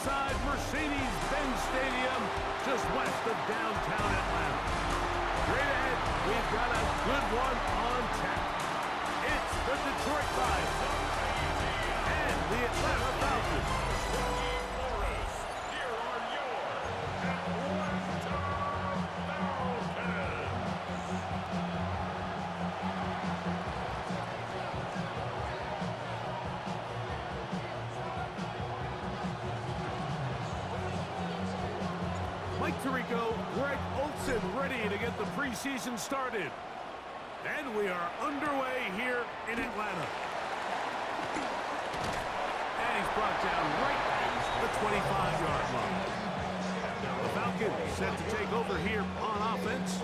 inside Mercedes-Benz Stadium, just west of downtown Atlanta. Straight ahead, we've got a good one on tap. It's the Detroit Lions and the Atlanta Falcons. Here are your Atlanta Falcons. Mike Tirico, Greg Olsen ready to get the preseason started. And we are underway here in Atlanta. And he's brought down right at the 25-yard line. The Falcons set to take over here on offense.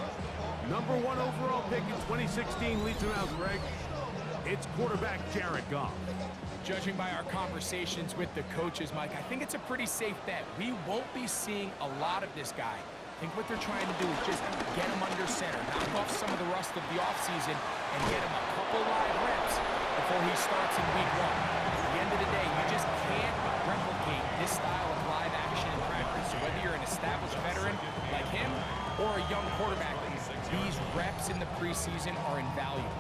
Number 1 overall pick in 2016 leads him out, Greg. It's quarterback Jared Goff. Judging by our conversations with the coaches, Mike, I think it's a pretty safe bet. We won't be seeing a lot of this guy. I think what they're trying to do is just get him under center, knock off some of the rust of the offseason, and get him a couple live reps before he starts in week 1. At the end of the day, you just can't replicate this style of live action in practice. So whether you're an established veteran like him or a young quarterback, these reps in the preseason are invaluable.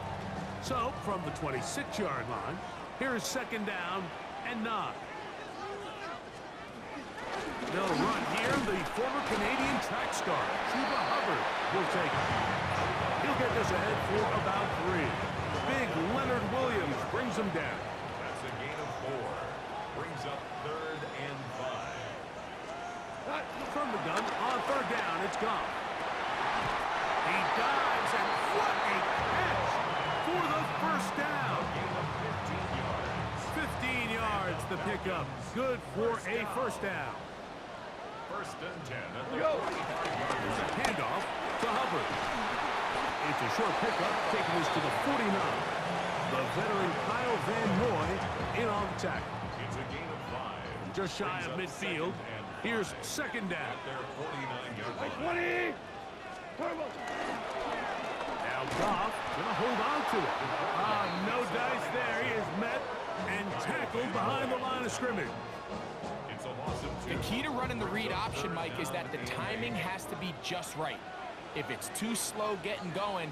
So, from the 26-yard line, here is second down and 9. They'll run here. The former Canadian track star, Chuba Hubbard, will take it. He'll get this ahead for about 3. Big Leonard Williams brings him down. That's a gain of 4. Brings up 3rd and 5. From the gun, on 3rd down, it's gone. He dives, and what a catch for the first down. Gain of 15 yards. 15 yards, the pickup. Good for a first down. 1st and 10 at the 45-yard There's a line. handoff to Hubbard. It's a short pickup, taking us to the 49. The veteran Kyle Van Noy in on the tackle. It's a gain of 5. Just shy of Brings up midfield. 2nd and 5 Here's second down. at their 49-yard line. 20. Now Goff gonna hold on to it. No dice there. He is met and tackled behind the line of scrimmage. It's a loss of 2. The key to running the read option, Mike, is that the timing has to be just right. If it's too slow getting going,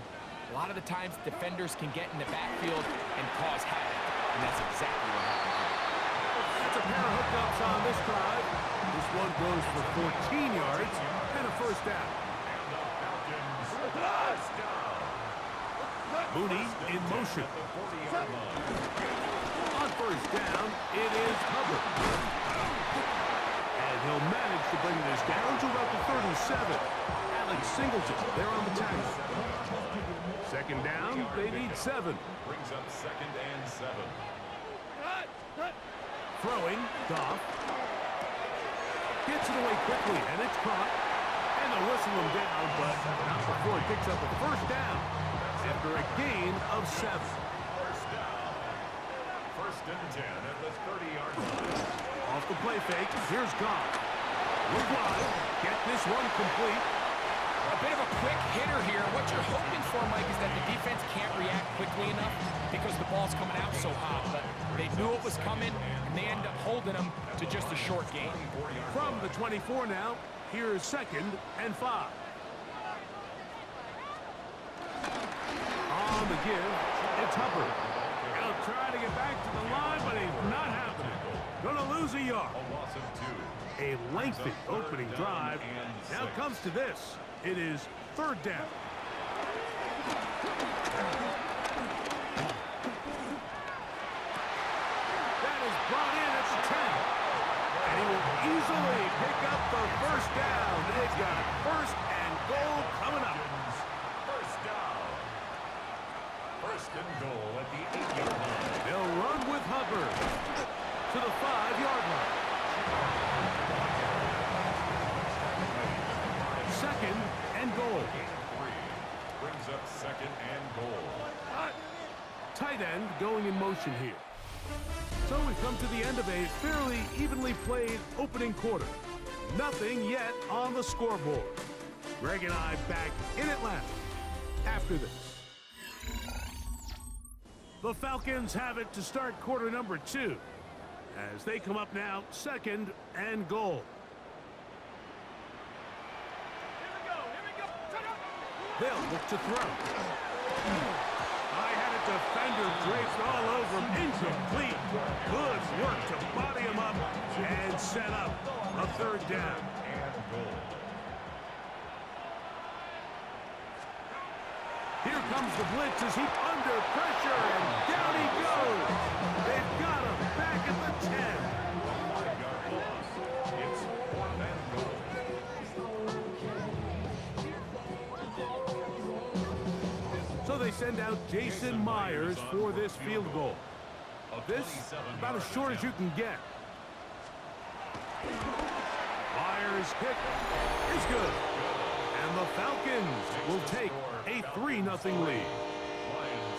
a lot of the times defenders can get in the backfield and cause havoc, and that's exactly what happened here. That's a pair of hookups on this drive. This one goes for 14 yards and a first down. And the Falcons first down. Mooney in motion. At the 40-yard line. On first down, it is Hubbard. And he'll manage to bring this down to about the 37. Alex Singleton, they're on the tackle. Second down, they need 7. Brings up 2nd and 7. Throwing, Goff. Gets it away quickly, and it's caught. And they'll whistle him down, but not before he picks up a first down after a gain of 7. First down. 1st and 10 at the 30-yard line. Off the play fake, here's Goff. Look wide, get this one complete. A bit of a quick hitter here. What you're hoping for, Mike, is that the defense can't react quickly enough because the ball's coming out so hot. But they knew it was coming, and they end up holding them to just a short gain. From the 24 now, here's 2nd and 5. On the give, it's Hubbard. He'll try to get back to the line, but he's not happening. Gonna lose a yard. A loss of 2. A lengthy opening drive. Now comes to this. It is 3rd down. That is brought in at the 10. And he will easily pick up the first down. They've got 1st and goal coming up. First down. 1st and goal at the 8-yard line. They'll run with Hubbard to the 5-yard line. 2nd and goal. Gain of 3. Brings up 2nd and goal. Tight end going in motion here. So we've come to the end of a fairly evenly played opening quarter. Nothing yet on the scoreboard. Greg and I back in Atlanta after this. The Falcons have it to start quarter number 2. As they come up now, 2nd and goal. They'll look to throw. I had a defender draped all over him. Incomplete. Good work to body him up and set up a 3rd down. Here comes the blitz as he's under pressure, and down he goes. They've got him back at the 10. It's 4th and goal. So they send out Jason Myers for this field goal. This, about as short as you can get. Myers' kick is good. And the Falcons will take a 3-0 lead.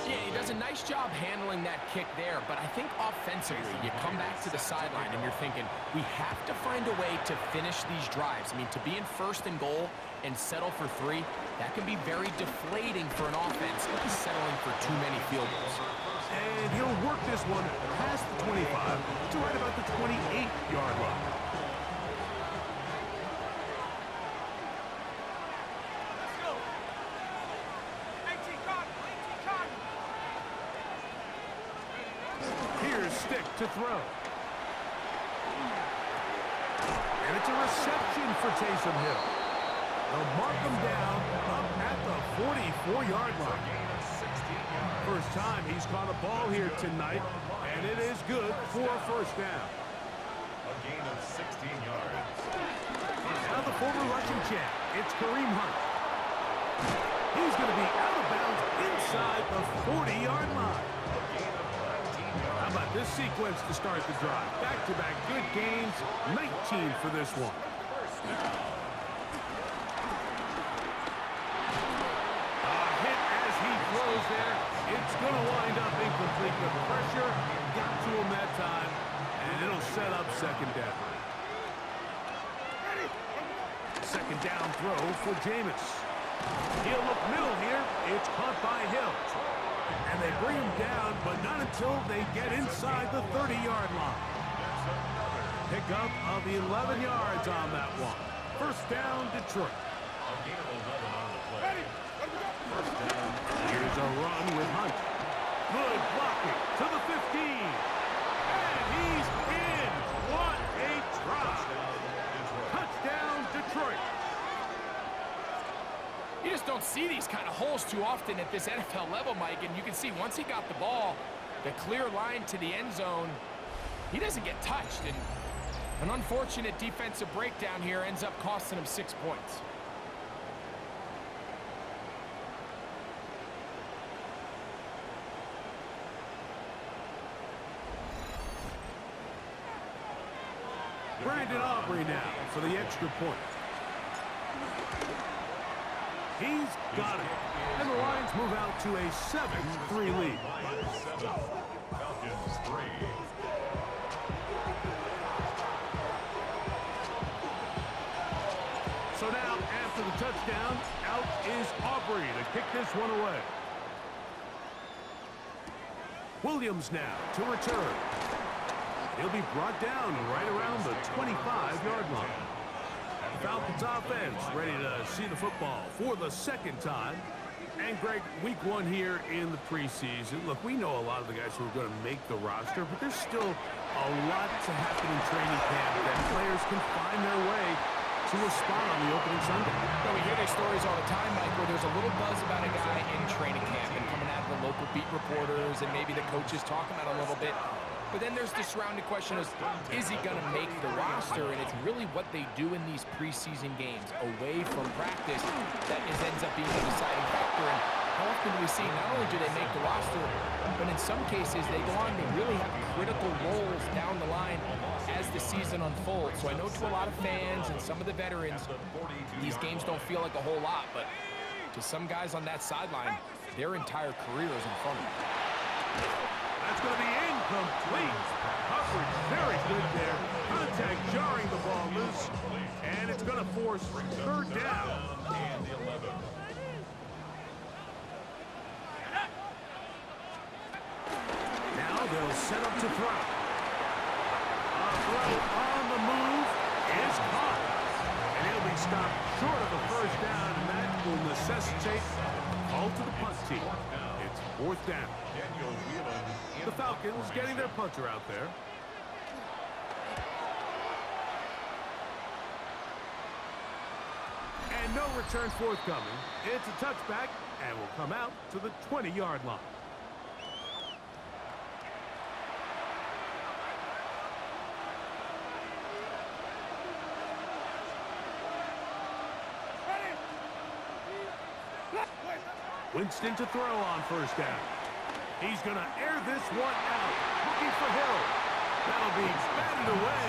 Yeah, he does a nice job handling that kick there, but I think offensively, you come back to the sideline and you're thinking, we have to find a way to finish these drives. I mean, to be in 1st and goal and settle for 3, that can be very deflating for an offense, settling for too many field goals. And he'll work this one past the 25 to right about the 28-yard line. Stick to throw. And it's a reception for Taysom Hill. They'll mark him down up at the 44-yard line. First time he's caught a ball here tonight, and it is good for a 1st down. A gain of 16 yards. Now the former rushing champ, it's Kareem Hunt. He's going to be out of bounds inside the 40-yard line. How about this sequence to start the drive? Back-to-back good gains, 19 for this one. A hit as he throws there. It's going to wind up incomplete. The pressure got to him that time, and it'll set up 2nd down. 2nd down throw for Jameis. He'll look middle here. It's caught by Hill. And they bring him down, but not until they get inside the 30-yard line. Pickup of 11 yards on that one. 1st down, Detroit. A gain of 11 on the play. 1st down. Here's a run with Hunt. Good blocking to the 15. And he's in. What a drop. Touchdown, Detroit. You just don't see these kind of holes too often at this NFL level, Mike, and you can see once he got the ball, the clear line to the end zone, he doesn't get touched, and an unfortunate defensive breakdown here ends up costing him 6 points. Brandon Aubrey now for the extra point. He's got it. And the Lions move out to a 7-3 lead. Lions 7, Falcons 3. So now, after the touchdown, out is Aubrey to kick this one away. Williams now to return. He'll be brought down right around the 25-yard line. The Falcons offense ready to see the football for the 2nd time. And Greg, week 1 here in the preseason. Look, we know a lot of the guys who are going to make the roster, but there's still a lot to happen in training camp that players can find their way to a spot on the opening Sunday. Well, we hear these stories all the time, Mike, where there's a little buzz about a guy in training camp and coming out of the local beat reporters and maybe the coaches talking about it a little bit. But then there's the surrounding question is he going to make the roster? And it's really what they do in these preseason games away from practice that ends up being a deciding factor. And how often do we see not only do they make the roster, but in some cases they go on to really have critical roles down the line as the season unfolds. So I know to a lot of fans and some of the veterans, these games don't feel like a whole lot, but to some guys on that sideline, their entire career is in front of them. That's going to be incomplete. Coverage very good there. Contact jarring the ball loose. And it's going to force 3rd down. And the 11. Now they'll set up to throw. necessitate a call to the punt team. It's fourth down. The Falcons getting their punter out there. And no return forthcoming. It's a touchback and will come out to the 20-yard line. Winston to throw on first down. He's going to air this one out. Looking for Hill. That'll be batted away.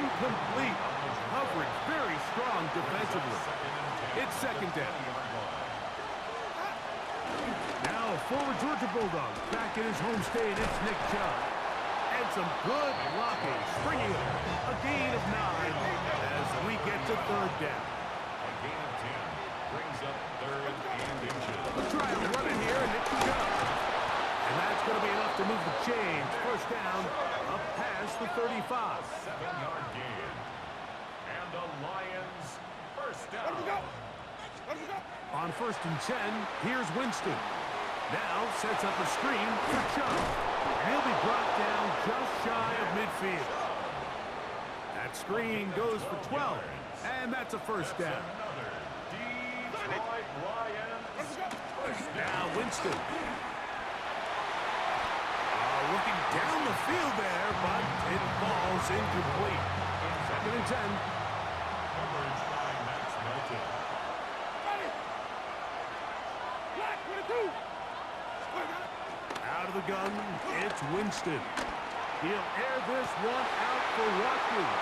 Incomplete. Coverage very strong defensively. It's second down. Now forward Georgia Bulldogs back in his home state. It's Nick Chubb. And some good blocking. Springing up. A gain of 9 as we get to third down. A gain of 10 brings up third and inches. We'll try to run it here, and it can go. And that's going to be enough to move the chains. First down, up past the 35. 7-yard gain. And the Lions first down. On first and 10, here's Winston. Now sets up a screen for Chubb. And he'll be brought down just shy of midfield. That screen goes for 12. And that's a first down. Now Winston. Looking down the field there, but it falls incomplete. Second and 10. Coverage by Max Melton. Out of the gun, it's Winston. He'll air this one out for Watkins.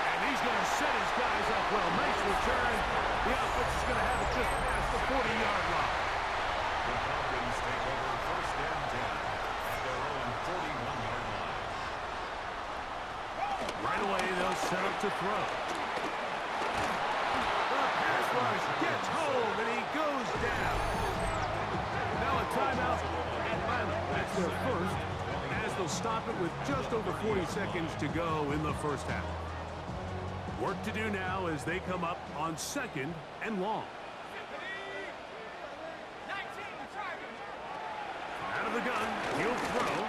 And he's going to set his guys up well. Nice return. The offense is going to have it just past the 40-yard line. The Falcons take over first and 10 at their own 41-yard line. Right away, they'll set up to throw. The pass rush gets home, and he goes down. Now a timeout. Atlanta, that's their first, as they'll stop it with just over 40 seconds to go in the first half. Work to do now as they come up on second and long. Out of the gun, he'll throw.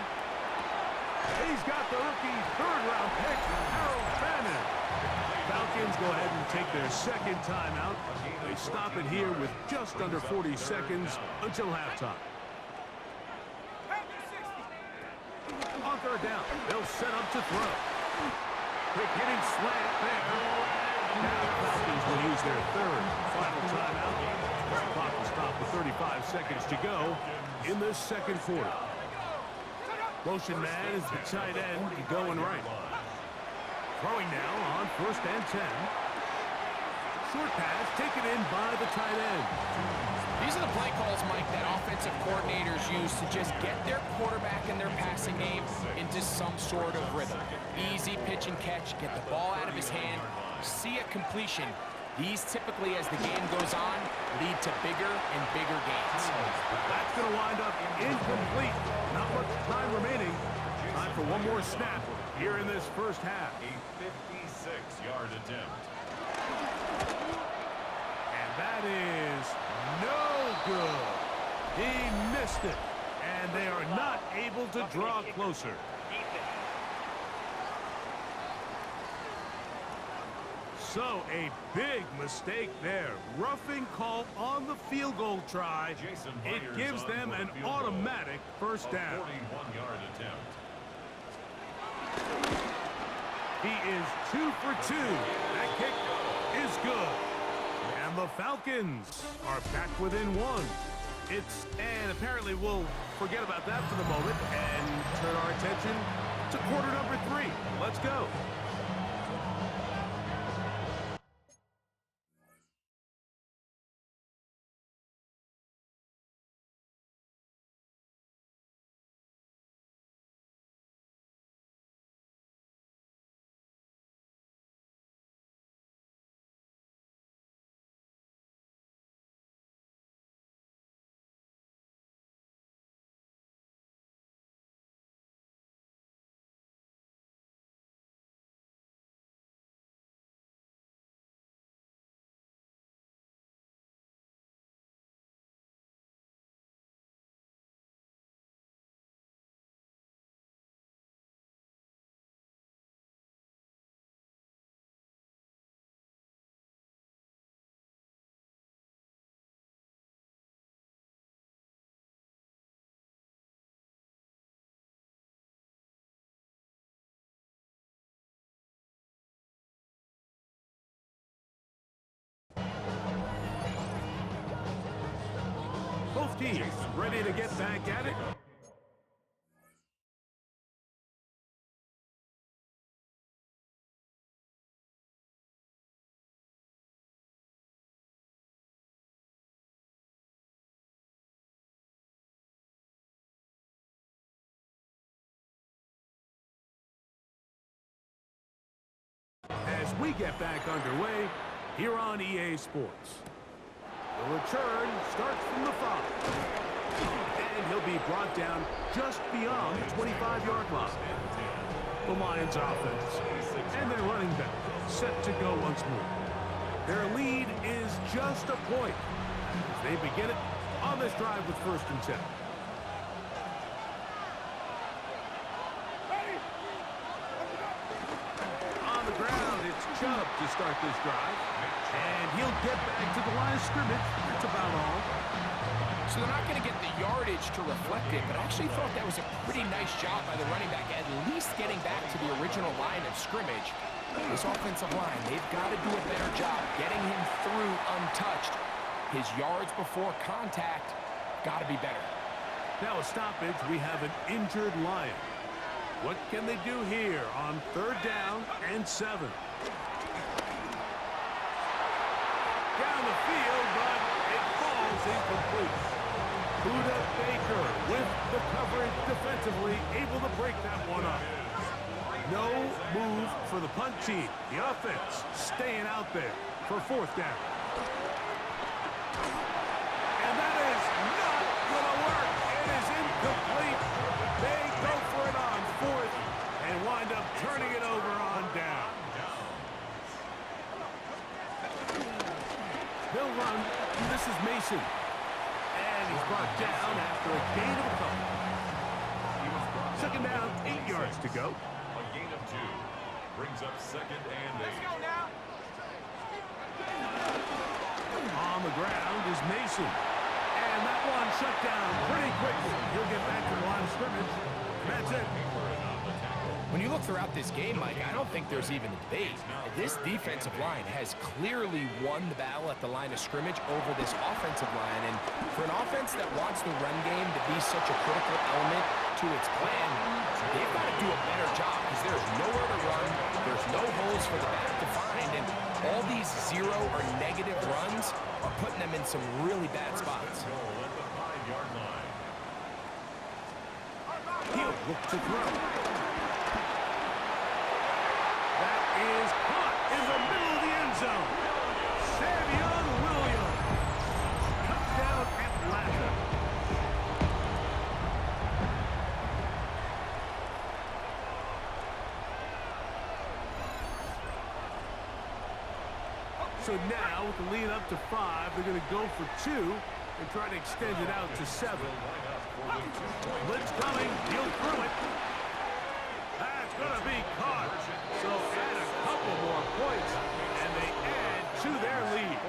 He's got the rookie third-round pick, Harold Fannin. Falcons go ahead and take their second timeout. They stop it here with just under 40 seconds until halftime. On third down, they'll set up to throw. Quick hitting slant there. Now the Falcons will use their third final timeout. The clock will stop with 35 seconds to go in this second quarter. Motion man is the tight end going right. Throwing now on first and 10. Short pass taken in by the tight end. These are the play calls, Mike, that offensive coordinators use to just get their quarterback and their passing game into some sort of rhythm. Easy pitch and catch, get the ball out of his hand, see a completion. These typically, as the game goes on, lead to bigger and bigger gains. That's going to wind up incomplete. Not much time remaining. Time for one more snap here in this first half. A 56-yard attempt. And that is no good. He missed it. And they are not able to draw closer. So a big mistake there. Roughing call on the field goal try. It gives them an automatic first down. 41-yard attempt. He is 2 for 2. That kick is good. And the Falcons are back within 1. And apparently we'll forget about that for the moment and turn our attention to quarter number 3. Let's go. both teams ready to get back at it. As we get back underway here on EA Sports. The return starts from the 5. And he'll be brought down just beyond the 25-yard line. The Lions offense and their running back set to go once more. Their lead is just a point as they begin it on this drive with 1st and 10. On the ground, it's Chubb to start this drive. And he'll get back to the line of scrimmage. That's about all. So they're not going to get the yardage to reflect it, but I actually thought that was a pretty nice job by the running back, at least getting back to the original line of scrimmage. This offensive line, they've got to do a better job getting him through untouched. His yards before contact got to be better. Now a stoppage, we have an injured Lion. What can they do here on 3rd down and 7? Down the field, but it falls incomplete. Buda Baker with the coverage defensively, able to break that one up. No move for the punt team. The offense staying out there for 4th down. And that is not going to work. It is incomplete. They go for it on 4th and wind up turning it over on down. They'll run. This is Mason. And he's brought down after a gain of a couple. 2nd down, 8 yards to go. A gain of 2. Brings up 2nd and 8. Let's go now. On the ground is Mason. And that one shut down pretty quickly. He'll get back to the line of scrimmage. And that's it. When you look throughout this game, Mike, I don't think there's even a debate. This defensive line has clearly won the battle at the line of scrimmage over this offensive line. And for an offense that wants the run game to be such a critical element to its plan, they've got to do a better job because there's nowhere to run. There's no holes for the back to find. And all these 0 or negative runs are putting them in some really bad spots. He'll look to throw. That is caught in the middle of the end zone. Savion Williams. Touchdown Atlanta. So now, with the lead up to 5, they're going to go for 2 and try to extend it out to 7. Blitz coming. He'll throw it. That's going to be caught. So add a couple more points, and they add to their lead.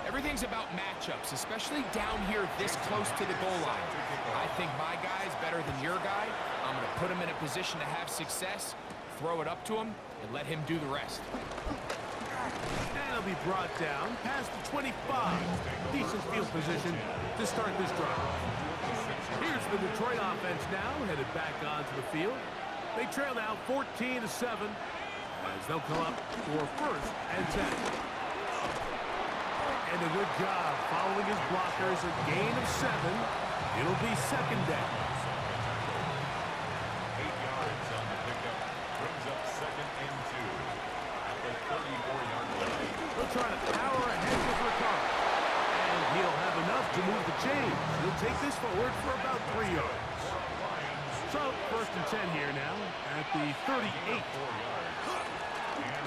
Everything's about matchups, especially down here this close to the goal line. I think my guy's better than your guy. I'm going to put him in a position to have success, throw it up to him, and let him do the rest. And he'll be brought down past the 25. Decent field position to start this drive. Here's the Detroit offense now, headed back onto the field. They trail now 14-7 as they'll come up for 1st and 10. And a good job following his blockers, a gain of 7. It'll be 2nd down. 8 yards on the pickup. Brings up 2nd and 2 at the 34-yard line. He'll try to power ahead with Ricard. And he'll have enough to move the chains. He'll take this forward for about 3 yards. So, 1st and 10 here now at the 38. And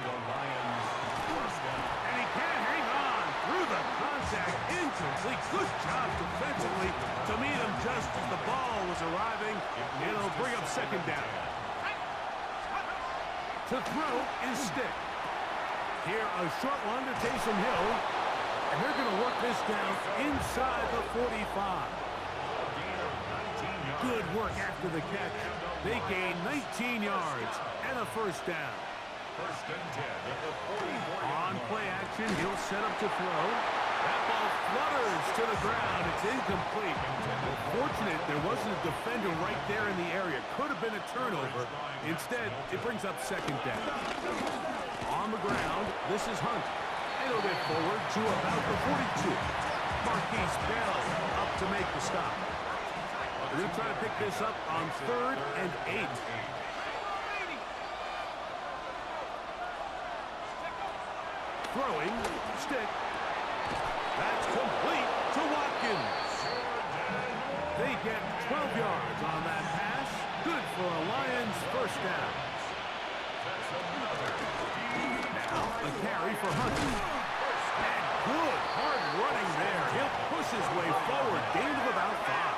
the Lions first down. And he can't hang on through the contact. Incomplete. Good job defensively to meet him just as the ball was arriving. It'll bring up 2nd down. To throw is Stick. Here, a short one to Taysom Hill. And they're going to work this down inside the 45. Good work after the catch. They gain 19 yards and a 1st down. 1st and 10 at the 44. On play action, he'll set up to throw. That ball flutters to the ground. It's incomplete. Well, fortunate there wasn't a defender right there in the area. Could have been a turnover. Instead, it brings up second down. On the ground, this is Hunt. And he'll get forward to about the 42. Marquise Bell up to make the stop. They're going to try to pick this up on 3rd and 8. Throwing, stick. That's complete to Watkins. They get 12 yards on that pass. Good for a Lions first down. Now a carry for Hunt. And good hard running there. He'll push his way forward. Gain of about 5.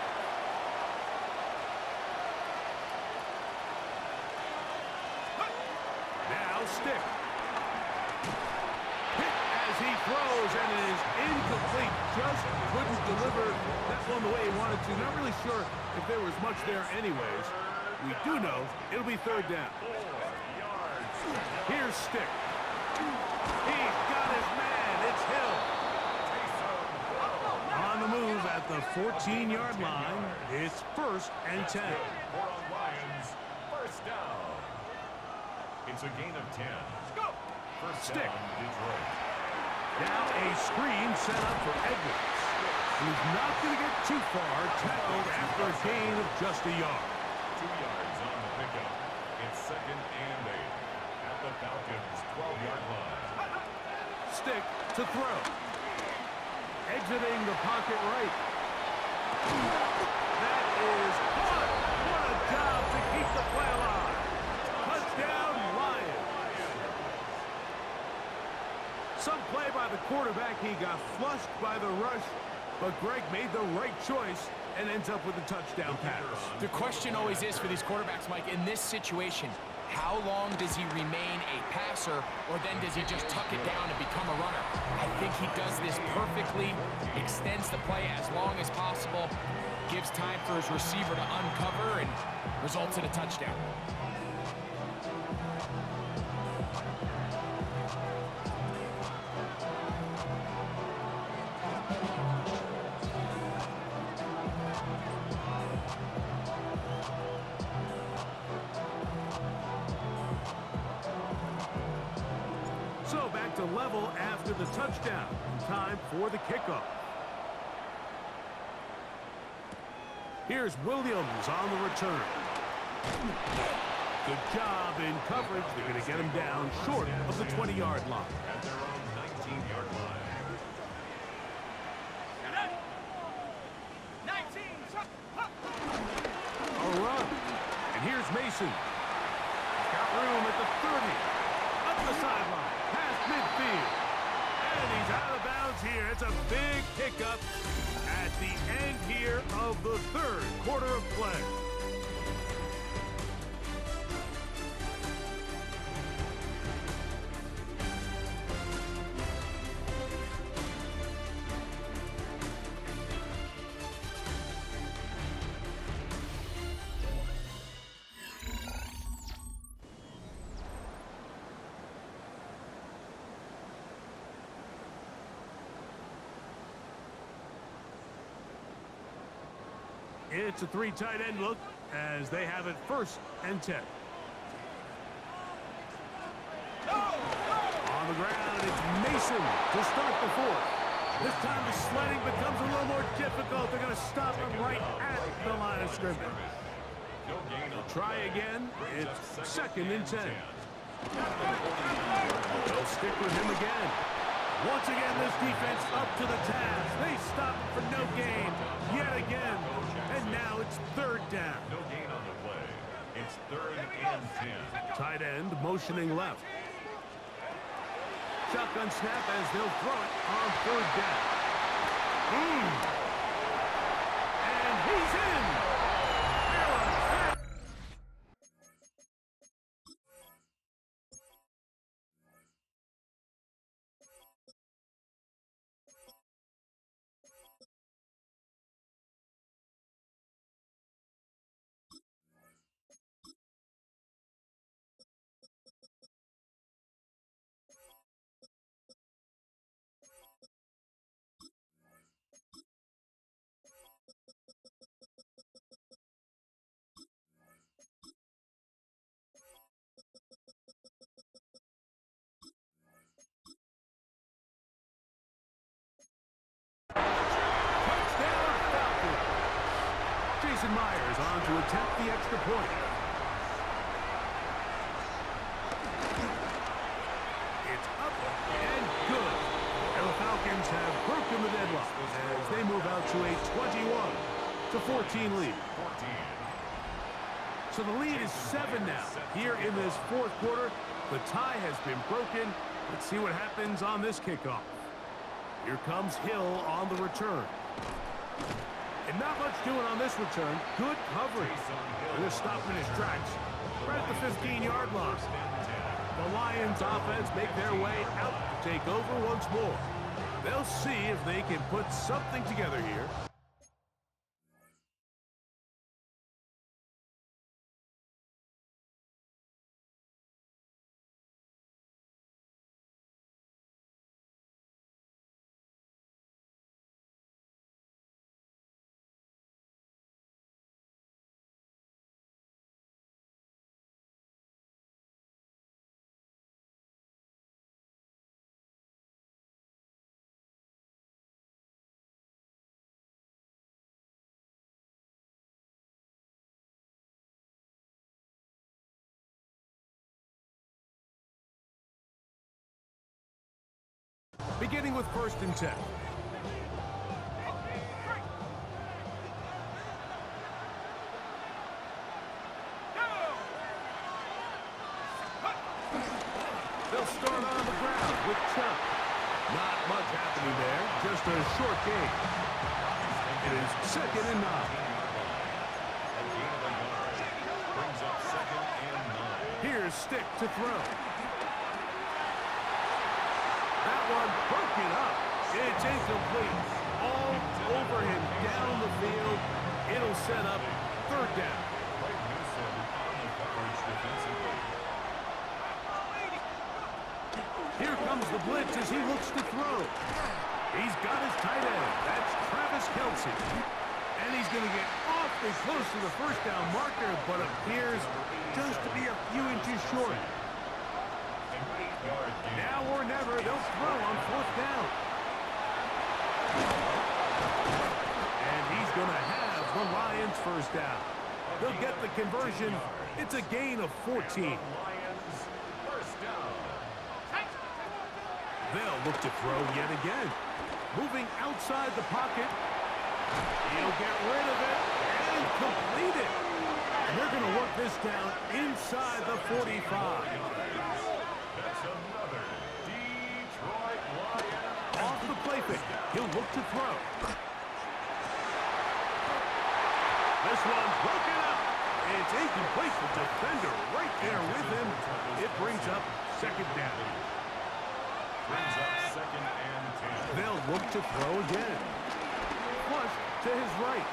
Now stick. He throws, and it is incomplete. Just couldn't deliver that one the way he wanted to. Not really sure if there was much there anyways. We do know it'll be 3rd down. Here's Stick. He's got his man. It's Hill. On the move at the 14-yard line. It's 1st and 10. Lions, first down. It's a gain of 10. First Stick. down, Detroit. Now a screen set up for Edwards. He's not going to get too far, tackled after a gain of just a yard. 2 yards on the pickup. It's 2nd and 8 at the Falcons' 12-yard line. Stick to throw. Exiting the pocket right. That is caught. What a job to keep the play alive. Touchdown, Lions. Some play by the quarterback. He got flushed by the rush, but Greg made the right choice and ends up with a touchdown pass. The question always is for these quarterbacks, Mike, in this situation, how long does he remain a passer, or then does he just tuck it down and become a runner? I think he does this perfectly, extends the play as long as possible, gives time for his receiver to uncover, and results in a touchdown. So back to level after the touchdown. Time for the kickoff. Here's Williams on the return. Good job in coverage. They're going to get him down short of the 20-yard line. At their own 19-yard line. A run. And here's Mason. He's got room at the 30. Up the sideline. Past midfield. And he's out of bounds here. It's a big pickup at the end here of the 3rd quarter of play. It's a 3 tight end look as they have it 1st and 10. On the ground, it's Mason to start the 4th. This time the sledding becomes a little more difficult. They're going to stop him right at the line of scrimmage. They'll try again. It's 2nd and 10. They'll stick with him again. Once again, this defense up to the task. They stop him for no gain yet again. And now it's 3rd down. No gain on the play. It's 3rd and 10. Tight end motioning left. Shotgun snap as they'll throw it on 3rd down. And he's in. to attempt the extra point. It's up and good. And the Falcons have broken the deadlock as they move out to a 21-14 lead. So the lead is 7 now. Here in this fourth quarter, the tie has been broken. Let's see what happens on this kickoff. Here comes Hill on the return. And not much doing on this return. Good coverage. And they're stopping his tracks right at the 15-yard line. The Lions offense make their way out to take over once more. They'll see if they can put something together here. Beginning with 1st and 10. They'll start on the ground with Chubb. Not much happening there, just a short gain. It is 2nd and 9. Brings up 2nd and 9. Here's Stick to throw. That one broken up. It's incomplete. All over him down the field. It'll set up 3rd down. Quite useful on the coverage defensively. Here comes the blitz as he looks to throw. He's got his tight end. That's Travis Kelce. And he's going to get awfully close to the 1st down marker, but appears just to be a few inches short. Now or never, they'll throw on 4th down. And he's going to have the Lions 1st down. They'll get the conversion. It's a gain of 14. Lions 1st down. They'll look to throw yet again. Moving outside the pocket. He'll get rid of it and complete it. And they're going to work this down inside the 45. That's another Detroit Lions. Off the play fake. He'll look to throw. This one broken up. It's incomplete. The defender right there with him. It brings up 2nd down. Brings up 2nd and 10. They'll look to throw again. Flush to his right.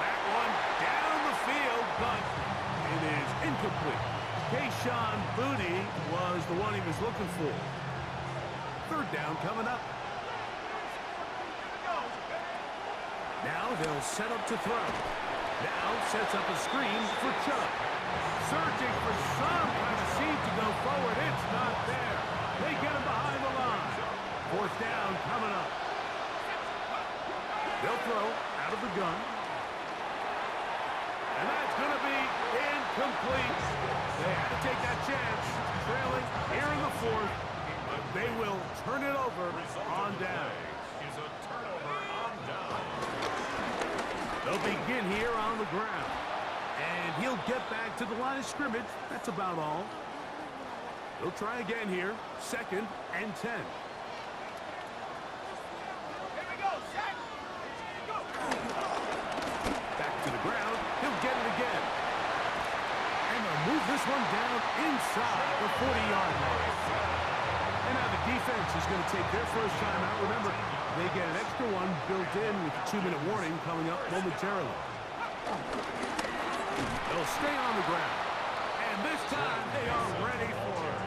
That one down the field, but it is incomplete. Kayshon Boutte was the one he was looking for. 3rd down coming up. Now they'll set up to throw. Now sets up a screen for Chubb. Searching for some kind of seam to go forward. It's not there. They get him behind the line. 4th down coming up. They'll throw out of the gun. And that's going to be incomplete. They had to take that chance. Trailing here in the 4th. But they will turn it over on down. Is a turnover on down. They'll begin here on the ground. And he'll get back to the line of scrimmage. That's about all. He'll try again here. 2nd and 10. Back to the ground. He'll get it again. And they'll move this one down inside the 40-yard line. And now the defense is going to take their 1st time out. Remember, they get an extra one built in with a 2-minute warning coming up momentarily. They'll stay on the ground. And this time they are ready for it.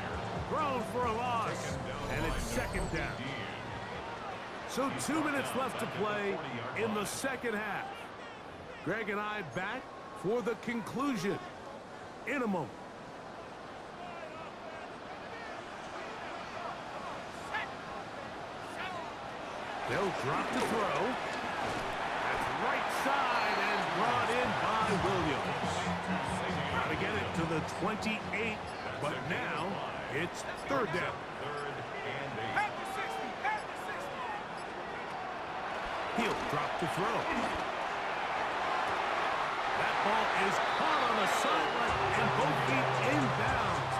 Thrown for a loss. And it's 2nd down. So 2 minutes left to play in the 2nd half. Greg and I back for the conclusion in a moment. They'll drop the throw. That's right side and brought in by Williams. Got to get it to the 28, but now it's third down. Third and 8. He'll drop to throw. That ball is caught on the sideline and both feet inbounds.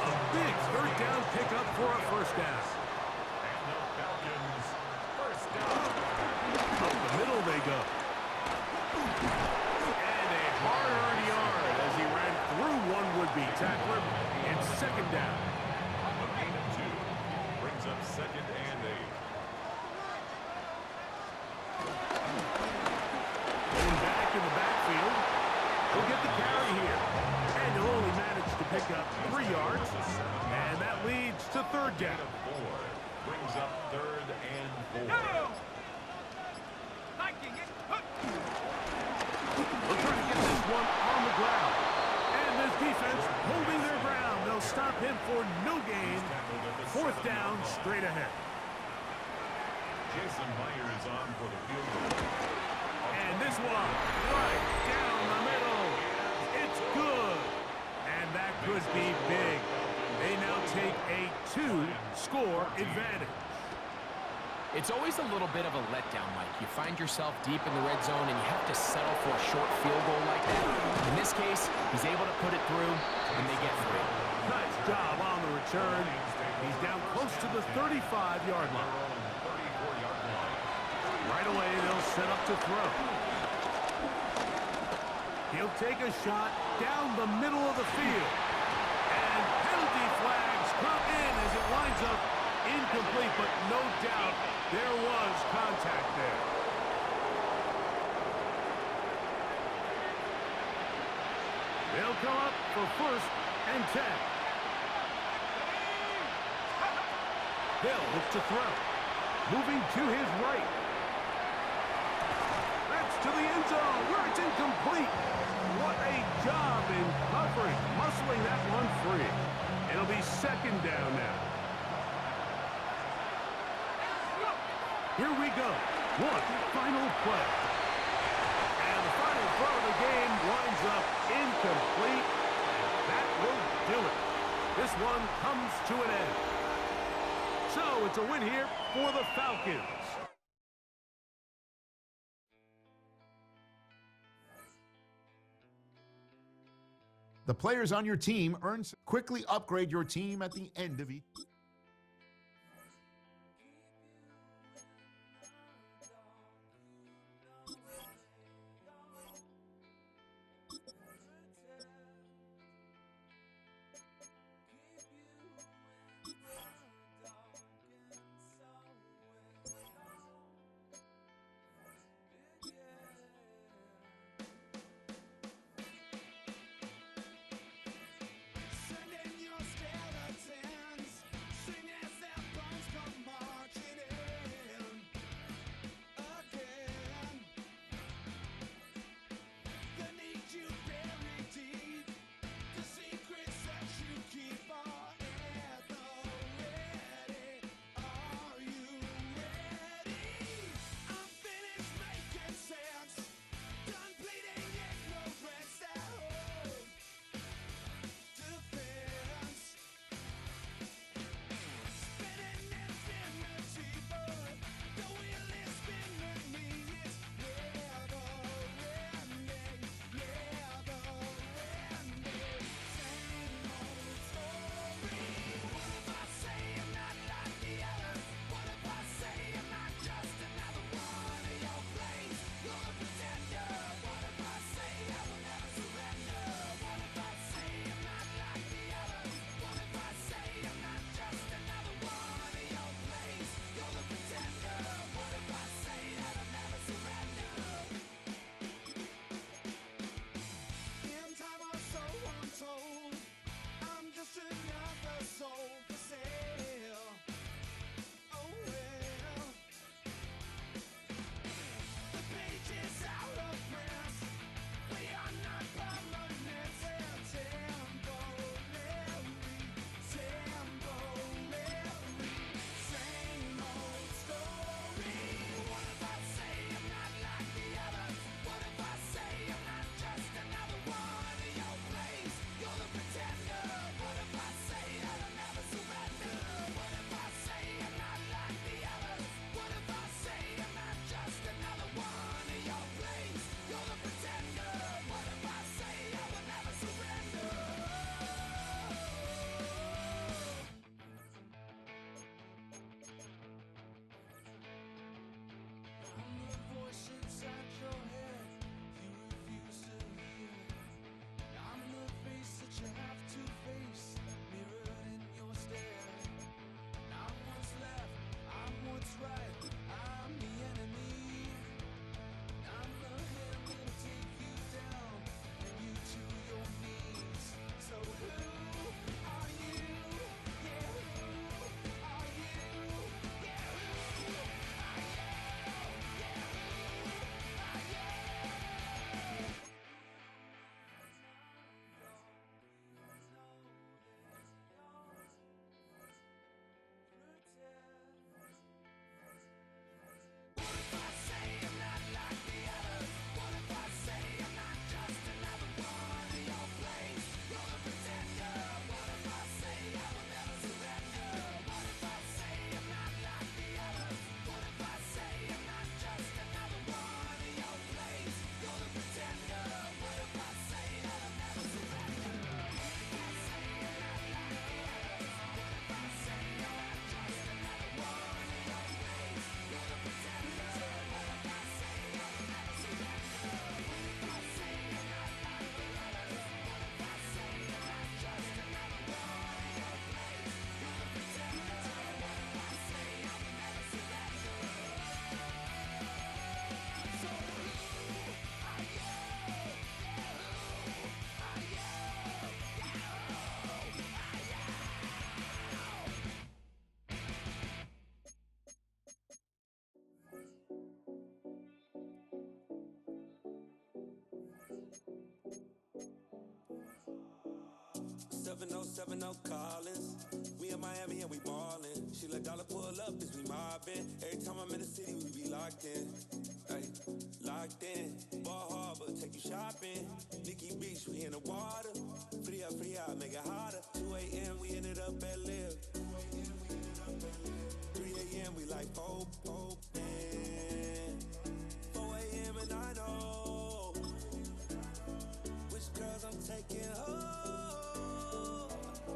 A big third down pickup for a first down. And the Falcons, first down. Up the middle they go. And a hard-earned yard as he ran through one would-be tackler. It's second down. A gain of 2 brings up second and 8. Going back in the backfield. He'll get the carry here. And he'll only manage to pick up 3 yards. And that leads to third down. 4 brings up third and 4. They'll try to get this one on the ground. And this defense holding their ground. They'll stop him for no gain. Fourth down straight ahead. Jason Myers on for the field goal. And this one right down the middle. It's good. And that could be big. They now take a 2-score advantage. It's always a little bit of a letdown, Mike. You find yourself deep in the red zone, and you have to settle for a short field goal like that. In this case, he's able to put it through, and they get 3. Nice job on the return. He's down close to the 35-yard line. 34-yard line. Right away, they'll set up to throw. He'll take a shot down the middle of the field. And penalty flags come in as it lines up incomplete, but no doubt there was contact there. They'll come up for first and 10. Hill looks to throw. Moving to his right. That's to the end zone where it's incomplete. What a job in covering, muscling that one free. It'll be second down now. Here we go. One final play. And the final throw of the game winds up incomplete. And that will do it. This one comes to an end. So it's a win here for the Falcons. The players on your team quickly upgrade your team at the end of each. 707 no Collins. We in Miami and we ballin'. She let dollar pull up as we mobbin'. Every time I'm in the city, we be locked in. Ay, locked in. Ball Harbor, take you shopping. Nikki Beach, we in the water. Free up, make it hotter. 2 a.m. we ended up at Live. 3 a.m. we like four, man. 4 a.m. and I know which girls I'm taking home.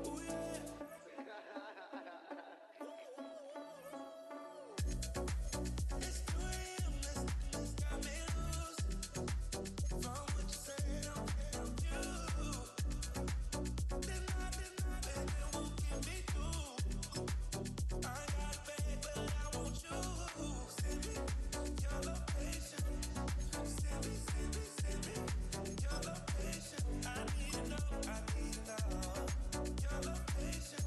Ooh, yeah. It's 2 a.m. Let's got me loose. From what you said, I'm you. Deny, baby, won't get me through. I got a bag, but I want you. Send me your location. Send me your location. I need to know your location.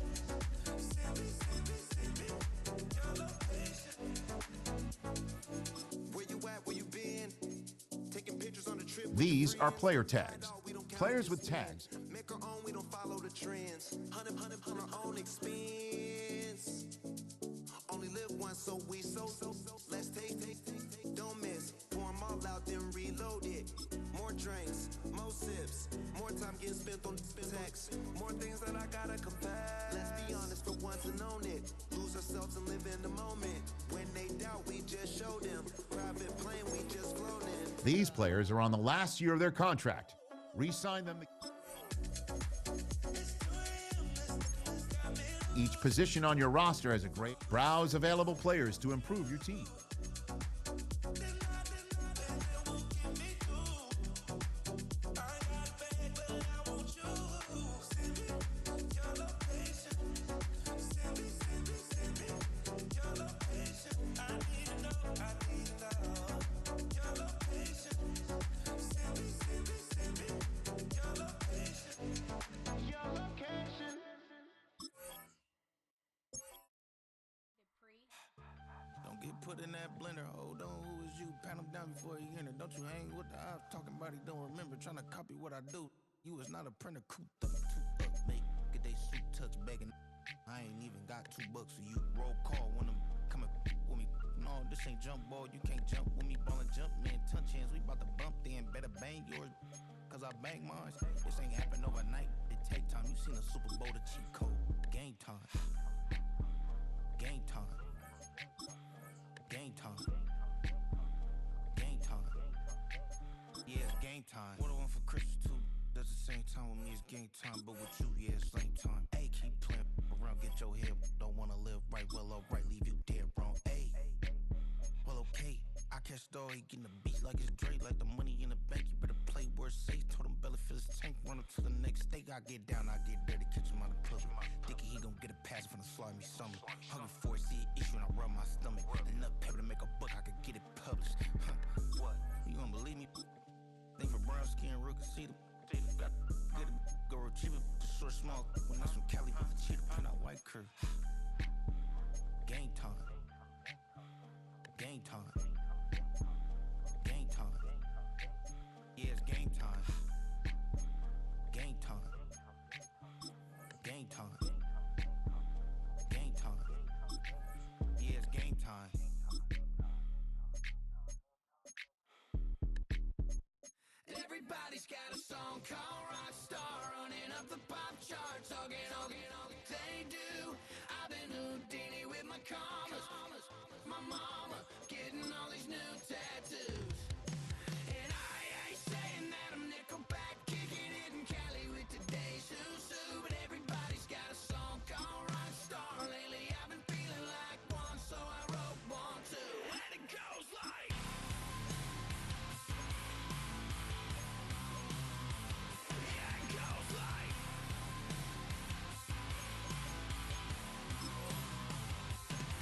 Send me your location. Where you at? Where you been? Taking pictures on the trip. These are player tags. Players with tags Make our own, we don't follow the trends. 100 on our own expense. Only live once, so let's taste. Don't miss. Pour 'em all out, then reload it. More drinks, more sips, more time getting spent on text. More things that I gotta confess. Let's be honest for once and own it. Lose ourselves and live in the moment. When they doubt, we just show them. Private plane, we just flown in. These players are on the last year of their contract. Re-sign them. Each position on your roster has a great browse available players to improve your team. Don't get put in that blender. Hold on, who is you? Pat him down before he enter. Don't you hang with the ops talking about he don't remember. Trying to copy what I do. You is not a printer. Cooped up, two up, make get they suit tucks begging. I ain't even got $2 so you roll call when I'm coming with me. No, this ain't jump ball. You can't jump with me. Ballin' jump, man. Touch hands. We bout to bump then. Better bang yours. Cause I bang mine. This ain't happen overnight. It take time. You seen a Super Bowl, the cheat code. Game time. Game time. Game time. Game time. Yeah, it's game time. What I want for Christmas too. Does the same time with me, it's game time. But with you, yeah, it's lame time. Hey, keep playing around, get your head. Don't wanna live right, well, alright, leave you dead wrong. Hey, well, okay. I catch the dog, he getting the beat like it's Dre, like the money in the bank. You better play where it's safe. Told him Bella fill his tank, run him to the next state. I get down, I get dirty, catch him on the club. Dickie, he gon' get a pass from the slimy summer. Hungry for it, see an issue and I rub my stomach. Enough paper to make a book, I could get it published. What? You gonna believe me? Think for brown skin, real can see them. Got get it, go retrieve it, short, small. When that's from Cali, with the cheetah, print out white curve. Game time. Game time. Game time. Yeah, it's game time. Game time. Game time. Game time. Yeah, it's game time. Everybody's got a song called Rockstar, running up the pop charts, hugging all they do. I've been Houdini with my commas, my mama getting all these new tattoos. And I ain't saying that I'm Nickelback, kicking it in Cali with today's Susu. But everybody's got a song called Rockstar. Lately I've been feeling like one, so I wrote one too. And it goes like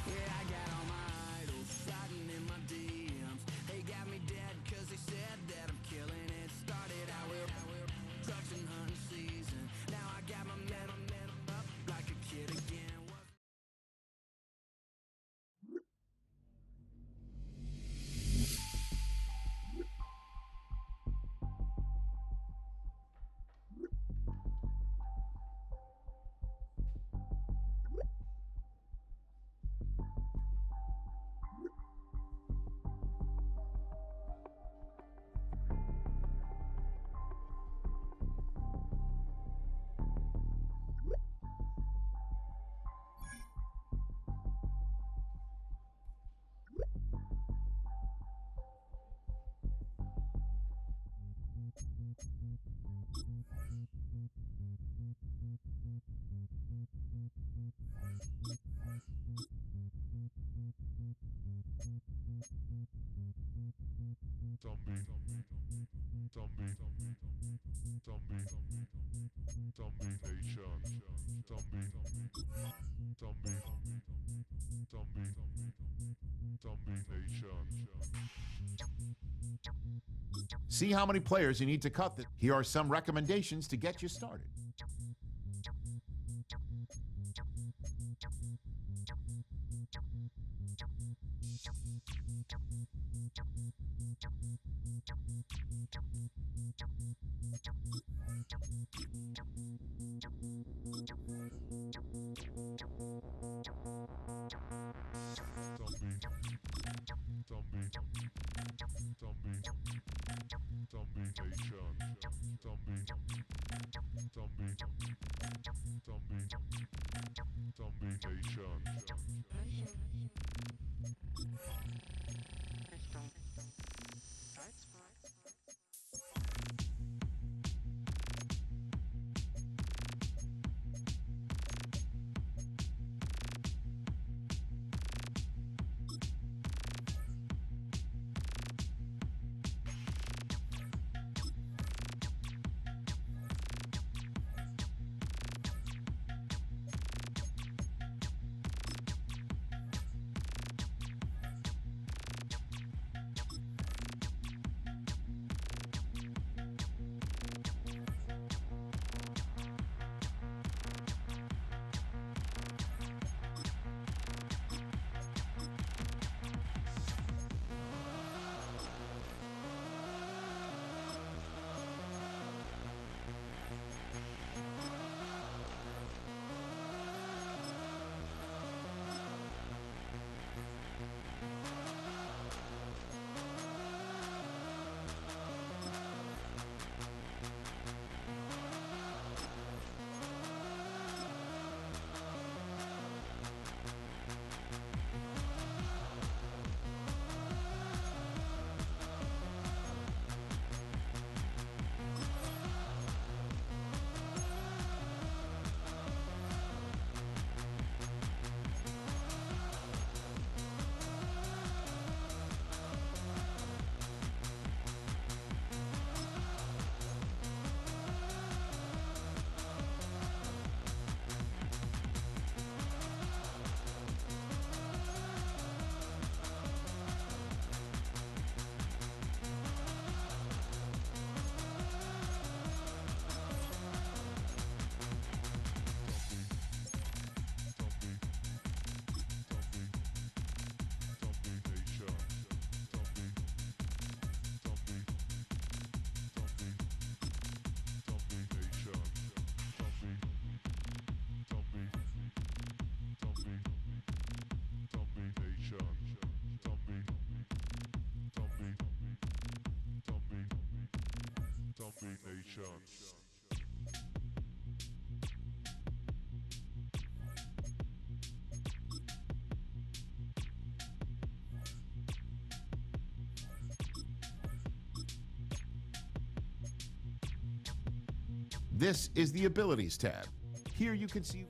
yeah, See how many players you need to cut. Here are some recommendations to get you started. This is the Abilities tab. Here you can see